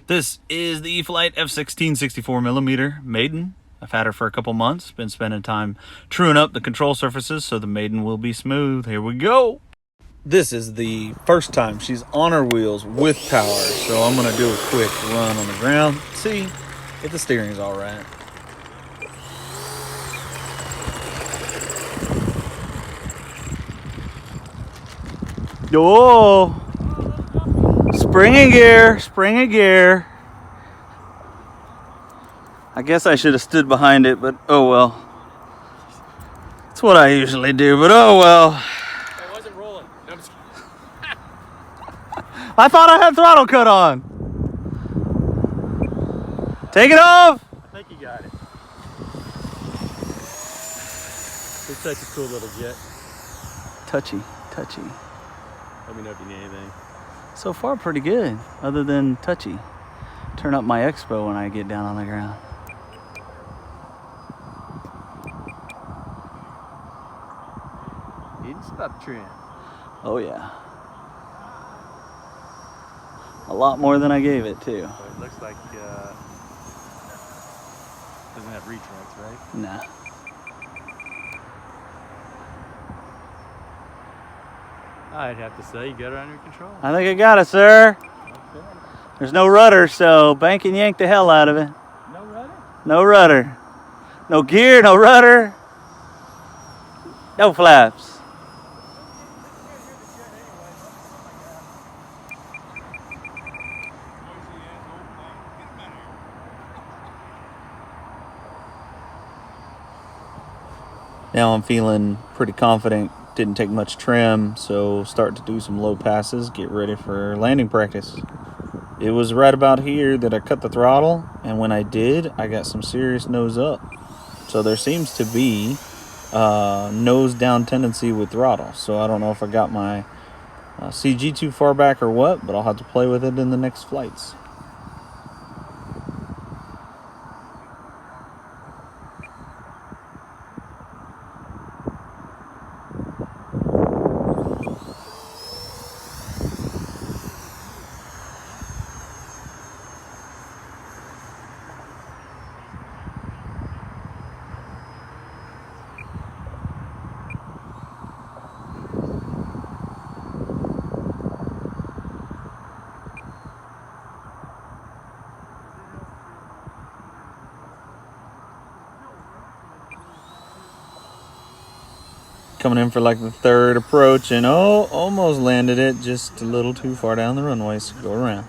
This is the EFlite F-16 64mm Maiden. I've had her for a couple months. Been spending time truing up the control surfaces so the Maiden will be smooth. Here we go. This is the first time she's on her wheels with power, so I'm gonna do a quick run on the ground, see if the steering's all right. Oh, spring in gear. I guess I should have stood behind it, but oh well. That's what I usually do, but oh well. I wasn't rolling. No, I'm just I thought I had throttle cut on. Take it off. I think you got it. It's such a cool little jet. Touchy. Let me know if you need anything. So far, pretty good, other than touchy. Turn up my expo when I get down on the ground. You didn't stop trim. Oh yeah. A lot more than I gave it too. So it looks like doesn't have retracts, right? Nah. I'd have to say you got it under control. I think I got it, sir. Okay. There's no rudder, so bank and yank the hell out of it. No rudder? No rudder. No gear, no rudder. No flaps. Now I'm feeling pretty confident. Didn't take much trim, so start to do some low passes, get ready for landing practice. It was right about here that I cut the throttle, and when I did, I got some serious nose up. So there seems to be nose down tendency with throttle. So I don't know if I got my CG too far back or what, but I'll have to play with it in the next flights. Coming in for like the third approach, and oh, almost landed it, just a little too far down the runway, so go around.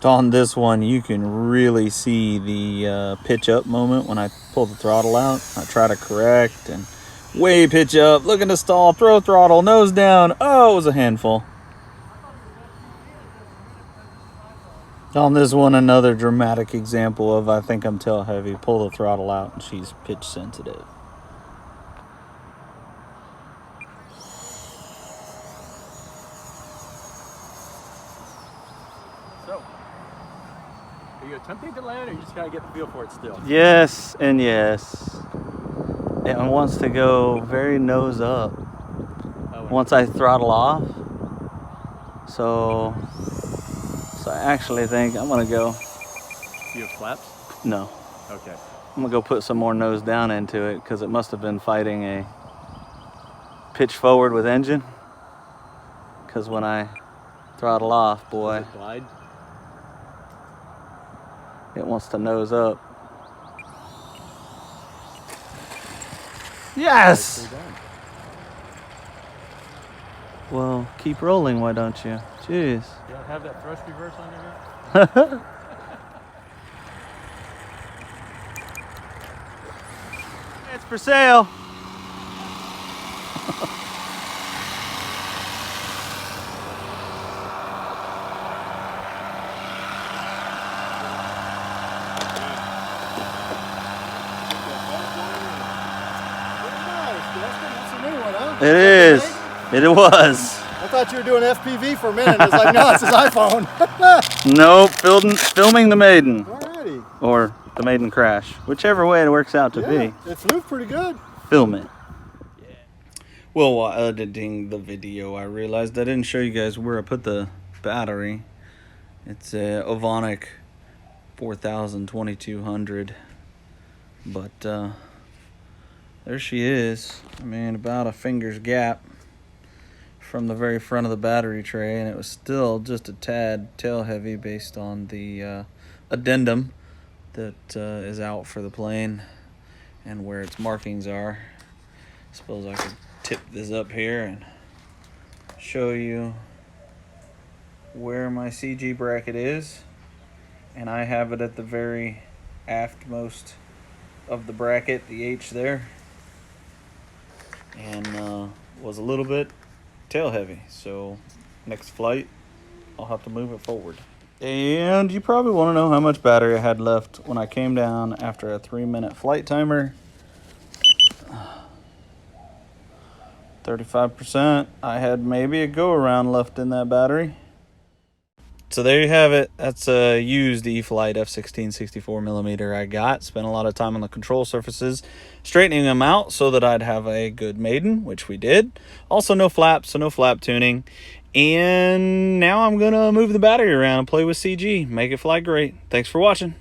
On this one, you can really see the pitch up moment when I pull the throttle out. I try to correct and way pitch up, looking to stall, throw throttle, nose down. Oh, it was a handful. On this one, another dramatic example of I think I'm tail heavy. Pull the throttle out and she's pitch sensitive. So, are you attempting to land, or you just gotta get the feel for it still? Yes and yes. It wants to go very nose up once I throttle off. So I actually think I'm gonna go. You have flaps? No, Okay. I'm gonna go put some more nose down into it because it must have been fighting a pitch forward with engine. Because when I throttle off, boy, Does it glide? it wants to nose up. Yes! Nicely done. Well, keep rolling, why don't you? Jeez. You don't have that thrust reverse on your head? It's for sale. It is. It was. I thought you were doing FPV for a minute. It's like, no, it's his iPhone. Nope, filming the Maiden. All right. or the Maiden crash, whichever way it works out to be. It flew pretty good. Film it. Well, while editing the video, I realized I didn't show you guys where I put the battery. It's a Ovonic 4000 2200, but there she is. I mean, about a finger's gap from the very front of the battery tray, and it was still just a tad tail heavy based on the addendum that is out for the plane and where its markings are. I suppose I could tip this up here and show you where my CG bracket is, and I have it at the very aftmost of the bracket, the H there, and was a little bit tail heavy, so next flight I'll have to move it forward. And you probably want to know how much battery I had left when I came down after a 3-minute flight timer. 35%. I had maybe a go around left in that battery. So there you have it. That's a used EFlite F-16 64mm I got. Spent a lot of time on the control surfaces, straightening them out so that I'd have a good Maiden, which we did. Also no flaps, so no flap tuning. And now I'm going to move the battery around and play with CG. Make it fly great. Thanks for watching.